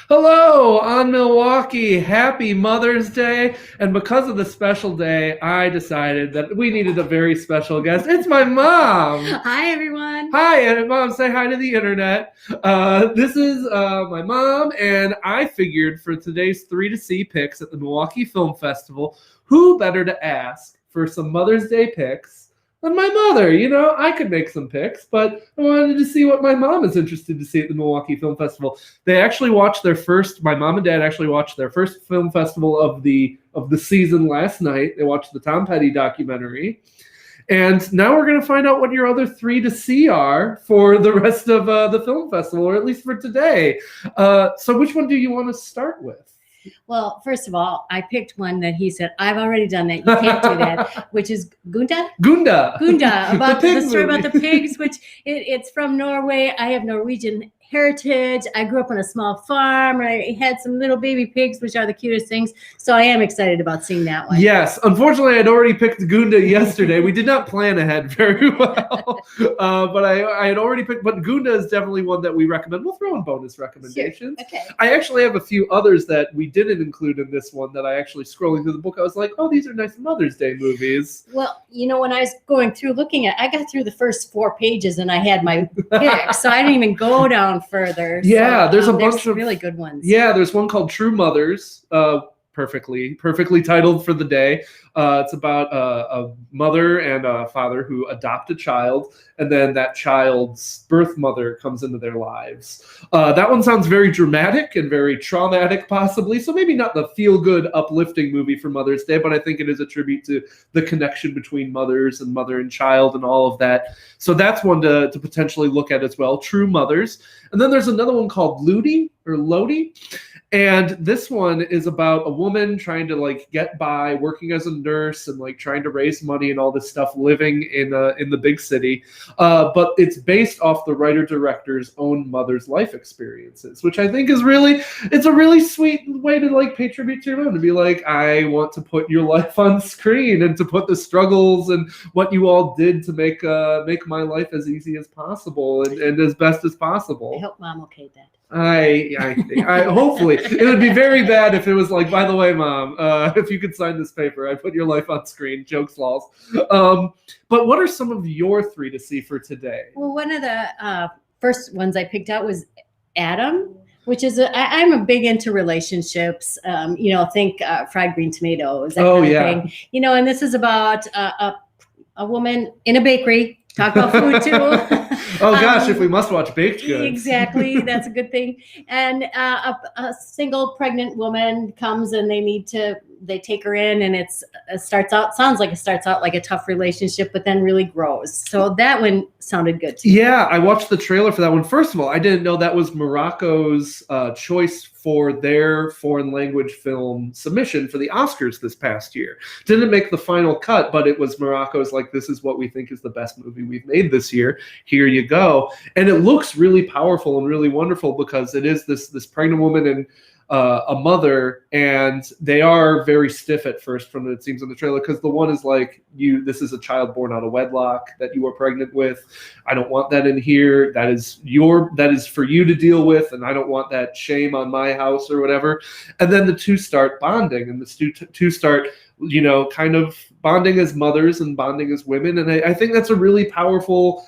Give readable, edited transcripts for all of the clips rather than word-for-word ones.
Hello, on Milwaukee. Happy Mother's Day. And because of the special day, I decided that we needed a very special guest. It's my mom. Hi, everyone. Hi, and Mom, say hi to the internet. This is my mom, and I figured for today's 3 to See picks at the Milwaukee Film Festival, who better to ask for some Mother's Day picks than my mother? I could make some picks, but I wanted to see what my mom is interested to see at the Milwaukee Film Festival. They actually watched my mom and dad actually watched their first film festival of the season last night. They watched the Tom Petty documentary. And now we're going to find out what your other 3 to see are for the rest of the film festival, or at least for today. So which one do you want to start with? Well, first of all, I picked one that he said, I've already done that. You can't do that, which is Gunda, about the story about the pigs, which it's from Norway. I have Norwegian heritage. I grew up on a small farm. I had some little baby pigs, which are the cutest things. So I am excited about seeing that one. Yes. Unfortunately, I'd already picked Gunda yesterday. We did not plan ahead very well. But I had already picked, but Gunda is definitely one that we recommend. We'll throw in bonus recommendations. Sure. Okay. I actually have a few others that we didn't include in this one that I actually, scrolling through the book, I was like, oh, these are nice Mother's Day movies. Well, when I was going through looking at, I got through the first 4 pages and I had my picks. So I didn't even go down further. Yeah, there's a bunch of really good ones. Yeah, there's one called True Mothers, perfectly titled for the day. It's about a mother and a father who adopt a child, and then that child's birth mother comes into their lives. That one sounds very dramatic and very traumatic, possibly. So maybe not the feel-good, uplifting movie for Mother's Day, but I think it is a tribute to the connection between mothers and mother and child and all of that. So that's one to potentially look at as well, True Mothers. And then there's another one called Lodi. And this one is about a woman trying to get by, working as a nurse and trying to raise money and all this stuff, living in the big city. But it's based off the writer-director's own mother's life experiences, which I think is it's a really sweet way to pay tribute to your mom, to be like, I want to put your life on screen and to put the struggles and what you all did to make my life as easy as possible and as best as possible. I hope Mom okayed that. I hopefully it would be very bad if it was like, by the way, Mom, if you could sign this paper, I put your life on screen. Jokes, lols. But what are some of your 3 to see for today? Well, one of the first ones I picked out was Adam, which is I'm a big into relationships. Think fried green tomatoes. That kind of thing. And this is about a woman in a bakery. Talk about food too. Oh gosh, if we must watch baked goods. Exactly, that's a good thing. And a single pregnant woman comes and they take her in, and it starts out like a tough relationship, but then really grows. So that one sounded good too. Yeah, I watched the trailer for that one. First of all, I didn't know that was Morocco's choice for their foreign language film submission for the Oscars this past year. Didn't make the final cut, but it was Morocco's this is what we think is the best movie we've made this year. Here you go. And it looks really powerful and really wonderful because it is this pregnant woman and a mother, and they are very stiff at first from it seems in the trailer, because the one is this is a child born out of wedlock that you are pregnant with. I don't want that in here. That is for you to deal with, and I don't want that shame on my house or whatever. And then the two start bonding, and the two start kind of bonding as mothers and bonding as women. And I think that's a really powerful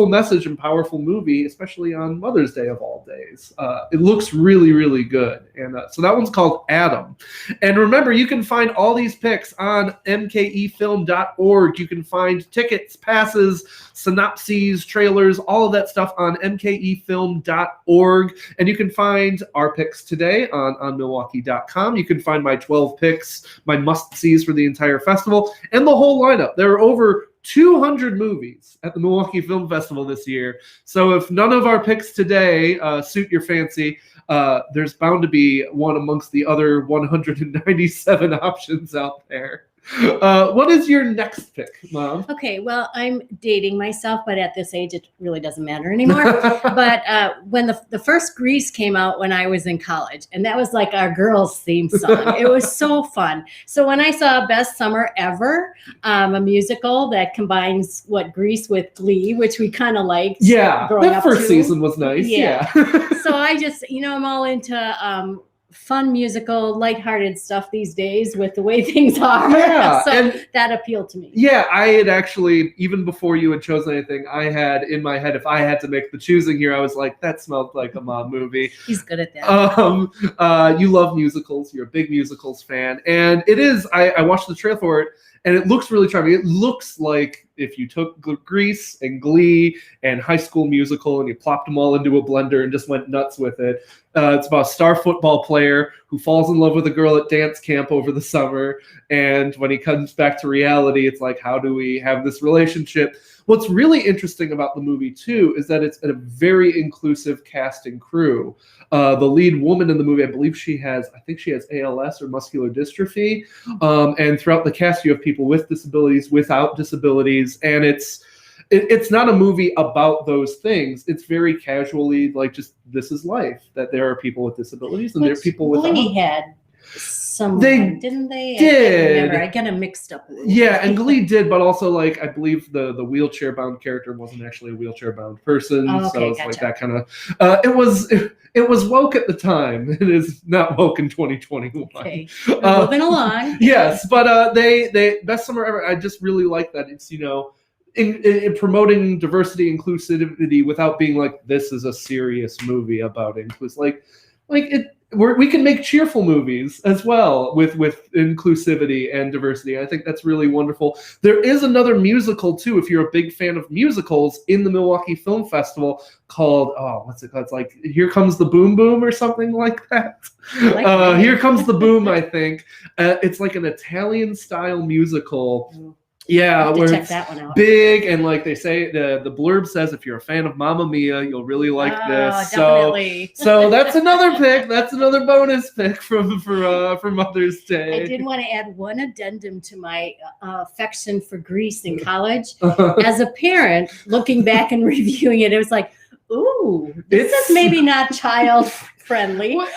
message and powerful movie, especially on Mother's Day of all days. It looks really, really good. And so that one's called Adam. And remember, you can find all these picks on mkefilm.org. You can find tickets, passes, synopses, trailers, all of that stuff on mkefilm.org. And you can find our picks today on Milwaukee.com. You can find my 12 picks, my must-sees for the entire festival, and the whole lineup. There are over 200 movies at the Milwaukee Film Festival this year. So if none of our picks today suit your fancy, there's bound to be one amongst the other 197 options out there. What is your next pick, Mom? Okay, well, I'm dating myself, but at this age, it really doesn't matter anymore. But when the first Grease came out when I was in college, and that was like our girls' theme song. It was so fun. So when I saw Best Summer Ever, a musical that combines Grease with Glee, which we kind of liked. Yeah, that first too. Season was nice. Yeah. So I just, I'm all into fun musical, lighthearted stuff these days with the way things are. Yeah, so and that appealed to me. Yeah, I had actually, even before you had chosen anything, I had in my head, if I had to make the choosing here, I was like, that smelled like a Mom movie. He's good at that. You love musicals. You're a big musicals fan. And it is, I watched the trailer for it, and it looks really charming. It looks like if you took Grease and Glee and High School Musical and you plopped them all into a blender and just went nuts with it. It's about a star football player who falls in love with a girl at dance camp over the summer. And when he comes back to reality, it's like, how do we have this relationship? What's really interesting about the movie, too, is that it's a very inclusive cast and crew. The lead woman in the movie, I believe she has ALS or muscular dystrophy. And throughout the cast, you have people with disabilities, without disabilities. And it's not a movie about those things. It's very casually like just this is life, that there are people with disabilities and there are people without. Glee had some, didn't they? Did. I get them mixed up. Yeah, and Glee did, but also like I believe the wheelchair bound character wasn't actually a wheelchair bound person. Oh, okay, so it's gotcha. like that kind of it was woke at the time. It is not woke in 2021. Okay. Moving along. Yes, but they Best Summer Ever, I just really like that. It's in promoting diversity, inclusivity without being like this is a serious movie about inclusive. We can make cheerful movies as well with inclusivity and diversity. I think that's really wonderful. There is another musical too, if you're a big fan of musicals, in the Milwaukee Film Festival called what's it called? It's like Here Comes the Boom Boom or something like that. Here Comes the Boom, I think. It's like an Italian style musical. Yeah, where check it's that one out. Big, and like they say, the blurb says, if you're a fan of Mamma Mia, you'll really like this. Definitely. So that's another pick. That's another bonus pick for Mother's Day. I did want to add one addendum to my affection for Grease in college. As a parent, looking back and reviewing it, it was like, ooh, this is maybe not child friendly, but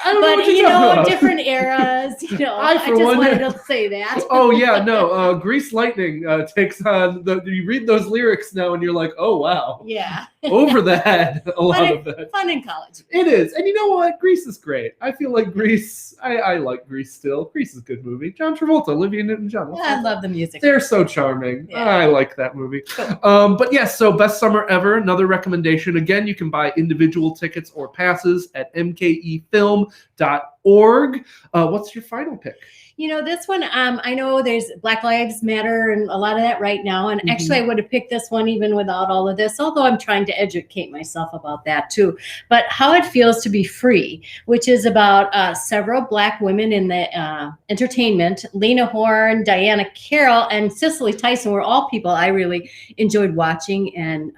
different eras. I just wanted to say that. Oh yeah, no. Grease Lightning takes on you read those lyrics now, and you're like, oh wow, yeah, over the head. A lot of that. Fun in college. It is, and you know what? Grease is great. I feel like Grease. I like Grease still. Grease is a good movie. John Travolta, Olivia Newton-John. I love the music. They're so charming. Yeah. I like that movie. Cool. But yes, so Best Summer Ever. Another recommendation. Again, you can buy individual tickets or passes at mkefilm.org. What's your final pick? This one, I know there's Black Lives Matter and a lot of that right now. And actually, I would have picked this one even without all of this, although I'm trying to educate myself about that too. But How It Feels to Be Free, which is about several Black women in the entertainment. Lena Horne, Diana Carroll, and Cicely Tyson were all people I really enjoyed watching and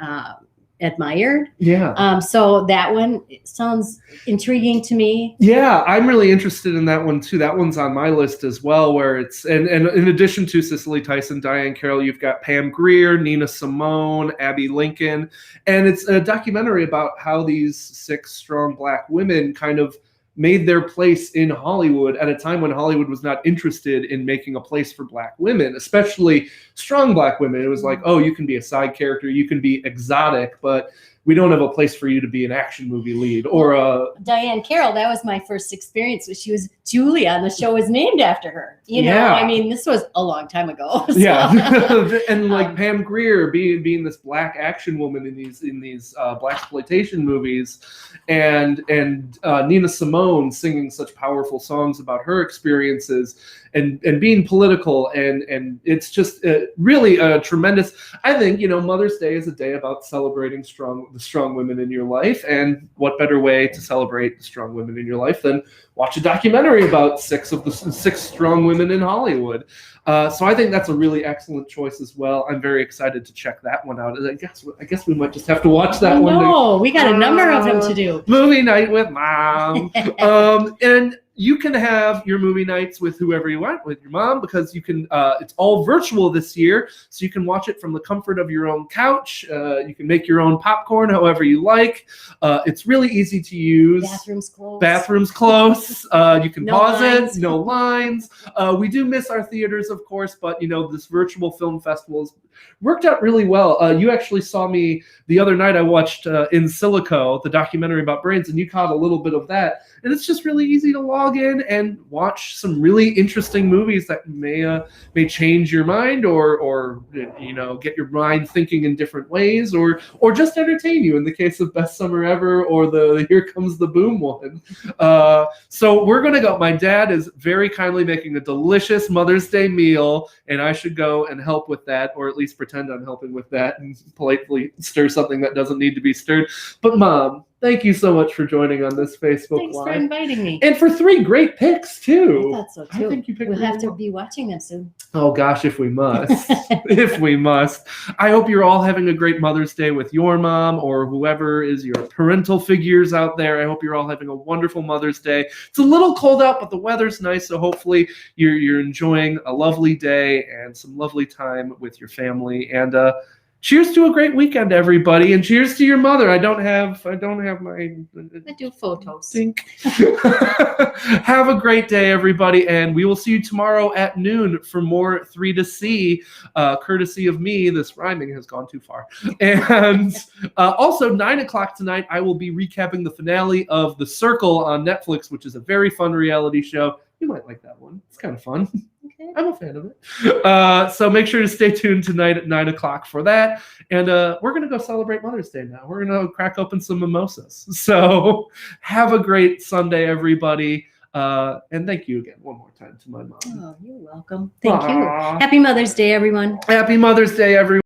admired. Yeah. So that one sounds intriguing to me. Yeah, I'm really interested in that one too. That one's on my list as well, where it's and in addition to Cicely Tyson, Diane Carroll, you've got Pam Grier, Nina Simone, Abby Lincoln, and it's a documentary about how these 6 strong Black women kind of made their place in Hollywood at a time when Hollywood was not interested in making a place for Black women, especially strong Black women. It was like, oh, you can be a side character, you can be exotic, but we don't have a place for you to be an action movie lead or a... Diane Carroll, that was my first experience. She was Julia, and the show was named after her. This was a long time ago. So. Yeah, and like Pam Grier being this Black action woman in these Blaxploitation movies, and Nina Simone singing such powerful songs about her experiences and being political, and it's just really a tremendous. I think Mother's Day is a day about celebrating the strong women in your life, and what better way to celebrate the strong women in your life than watch a documentary about 6 strong women in Hollywood. So I think that's a really excellent choice as well. I'm very excited to check that one out. I guess we might just have to watch that one. No, we got a number of them to do. Movie night with Mom. And you can have your movie nights with whoever you want, with your mom, because you can. It's all virtual this year, so you can watch it from the comfort of your own couch. You can make your own popcorn, however you like. It's really easy to use. Bathrooms close. You can pause it. No lines. We do miss our theaters, of course, but this virtual film festival has worked out really well. You actually saw me the other night. I watched In Silico, the documentary about brains, and you caught a little bit of that. And it's just really easy to log in and watch some really interesting movies that may change your mind or get your mind thinking in different ways or just entertain you in the case of Best Summer Ever or the Here Comes the Boom one. So we're going to go. My dad is very kindly making a delicious Mother's Day meal, and I should go and help with that, or at least pretend I'm helping with that and politely stir something that doesn't need to be stirred. But Mom, thank you so much for joining on this Facebook Thanks Live. for inviting me. And for 3 great picks, too. I thought so, too. I think you picked We'll have to be watching them soon. Oh, gosh, if we must. If we must. I hope you're all having a great Mother's Day with your mom or whoever is your parental figures out there. I hope you're all having a wonderful Mother's Day. It's a little cold out, but the weather's nice, so hopefully you're enjoying a lovely day and some lovely time with your family. And cheers to a great weekend, everybody, and cheers to your mother. I don't have my. I do photos. Have a great day, everybody, and we will see you tomorrow at noon for more 3 to See, courtesy of me. This rhyming has gone too far. And also 9 o'clock tonight, I will be recapping the finale of The Circle on Netflix, which is a very fun reality show. You might like that one. It's kind of fun. Okay. I'm a fan of it. So make sure to stay tuned tonight at 9 o'clock for that. And we're going to go celebrate Mother's Day now. We're going to crack open some mimosas. So have a great Sunday, everybody. And thank you again one more time to my mom. Oh, you're welcome. Thank you. Happy Mother's Day, everyone. Happy Mother's Day, everyone.